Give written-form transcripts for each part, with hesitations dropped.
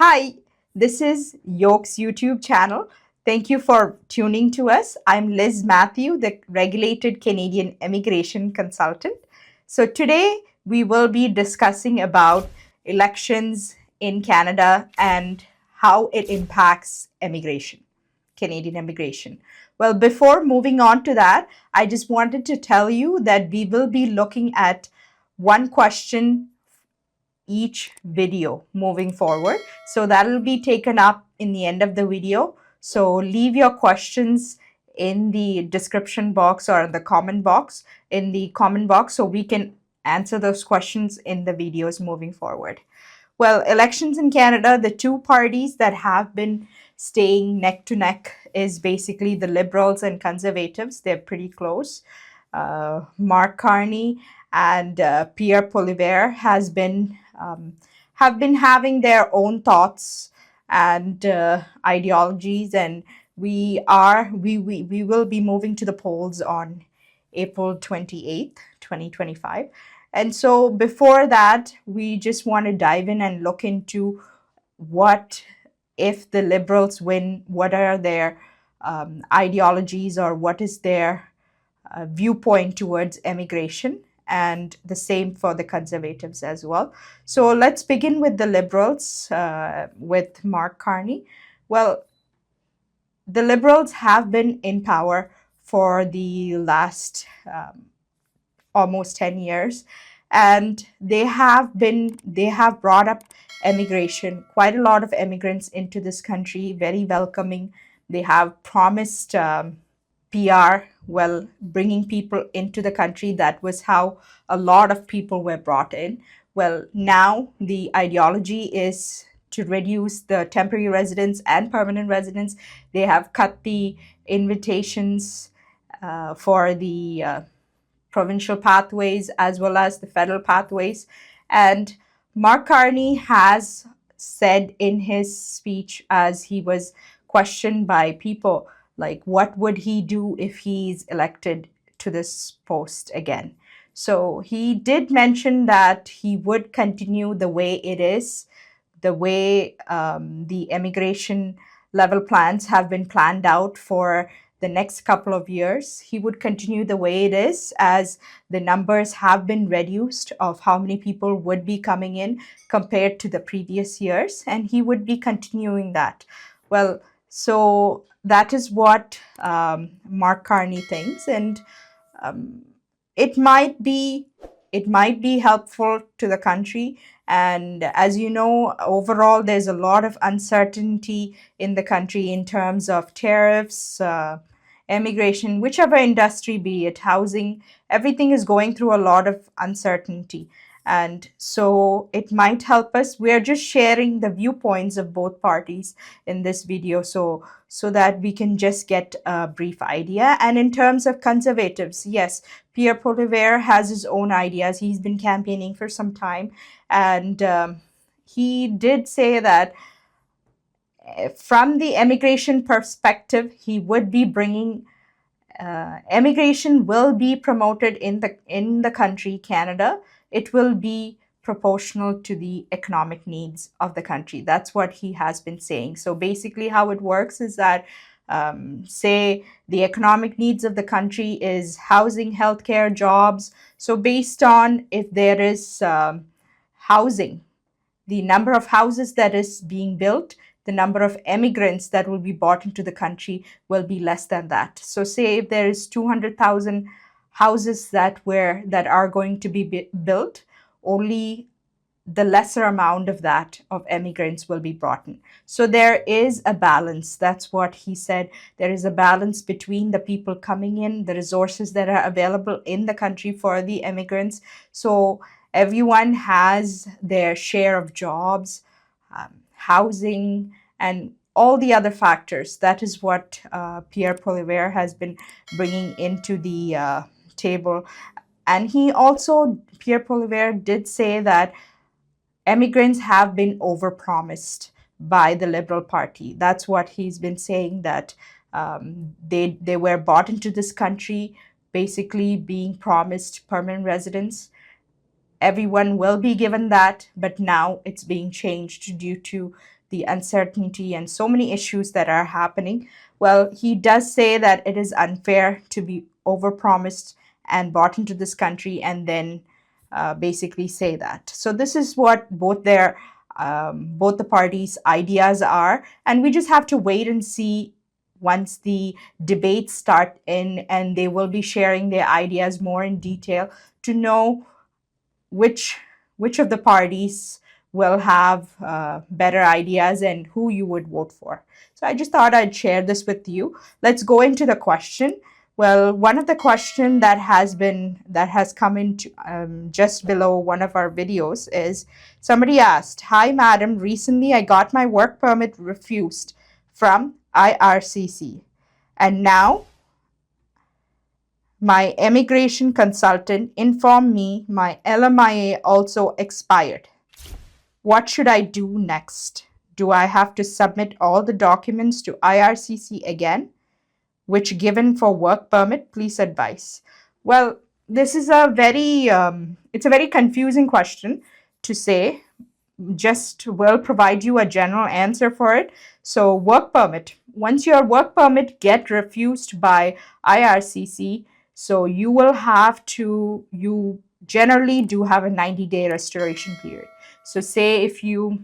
Hi, this is Yoke's YouTube channel. Thank you for tuning to us. I'm Liz Matthew, the regulated Canadian immigration consultant. So today we will be discussing about elections in Canada and how it impacts immigration, Canadian immigration. Well, before moving on to that, I just wanted to tell you that we will be looking at one question each video moving forward. So that'll be taken up in the end of the video. So leave your questions in the description box or the comment box, so we can answer those questions in the videos moving forward. Well, elections in Canada, the two parties that have been staying neck to neck is basically the Liberals and Conservatives. They're pretty close. Mark Carney and Pierre Poilievre have been having their own thoughts and ideologies, and we will be moving to the polls on April 28th, 2025. And so before that, we just want to dive in and look into what if the Liberals win, what are their ideologies, or what is their viewpoint towards immigration, and the same for the Conservatives as well. So let's begin with the Liberals, with Mark Carney. Well, the Liberals have been in power for the last almost 10 years, and they have brought up immigration, quite a lot of immigrants into this country, very welcoming. They have promised PR, well, bringing people into the country. That was how a lot of people were brought in. Well, now the ideology is to reduce the temporary residents and permanent residents. They have cut the invitations for the provincial pathways as well as the federal pathways. And Mark Carney has said in his speech, as he was questioned by people, like, what would he do if he's elected to this post again? So he did mention that he would continue the way it is, the way the immigration level plans have been planned out for the next couple of years. He would continue the way it is, as the numbers have been reduced of how many people would be coming in compared to the previous years, and he would be continuing that. Well, so that is what Mark Carney thinks, and um, it might be helpful to the country. And as you know, overall, there's a lot of uncertainty in the country in terms of tariffs, immigration, whichever industry, be it housing, everything is going through a lot of uncertainty. And so it might help us. We're just sharing the viewpoints of both parties in this video, so that we can just get a brief idea. And in terms of Conservatives, yes, Pierre Poilievre has his own ideas. He's been campaigning for some time, and he did say that from the immigration perspective, he would be bringing immigration will be promoted in the country, Canada. It will be proportional to the economic needs of the country. That's what he has been saying. So basically, how it works is that, say, the economic needs of the country is housing, healthcare, jobs. So based on if there is housing, the number of houses that is being built, the number of immigrants that will be brought into the country will be less than that. So say if there is 200,000 houses that are going to be built, only the lesser amount of that of immigrants will be brought in. So there is a balance. That's what he said. There is a balance between the people coming in, the resources that are available in the country for the immigrants. So everyone has their share of jobs, housing, and all the other factors. That is what Pierre Poilievre has been bringing into the table. And Pierre Poilievre did say that immigrants have been overpromised by the Liberal Party. That's what he's been saying, that they were brought into this country basically being promised permanent residence. Everyone will be given that, but now it's being changed due to the uncertainty and so many issues that are happening, well, he does say that it is unfair to be overpromised and brought into this country and then basically say that. So this is what both the parties' ideas are, and we just have to wait and see once the debates start in, and they will be sharing their ideas more in detail to know which of the parties will have better ideas and who you would vote for. So I just thought I'd share this with you. Let's go into the question. Well, one of the question that has come into just below one of our videos is somebody asked, "Hi, madam. Recently, I got my work permit refused from IRCC, and now my immigration consultant informed me my LMIA also expired. What should I do next? Do I have to submit all the documents to IRCC again? Which given for work permit? Please advise." Well, this is it's a very confusing question to say. Just will provide you a general answer for it. So work permit. Once your work permit get refused by IRCC, so you generally do have a 90-day restoration period. So say if you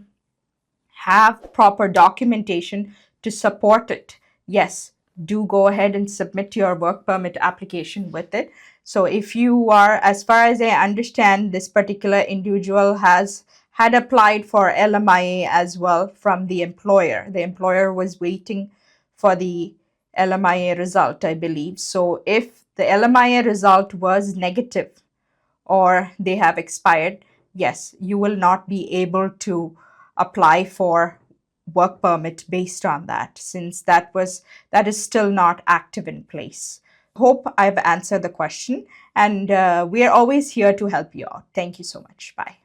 have proper documentation to support it, yes, do go ahead and submit your work permit application with it. So if you are, as far as I understand, this particular individual had applied for LMIA as well from the employer. The employer was waiting for the LMIA result, I believe. So if the LMIA result was negative or they have expired, yes, you will not be able to apply for work permit based on that, since that is still not active in place. Hope I've answered the question, and we are always here to help you out. Thank you so much. Bye.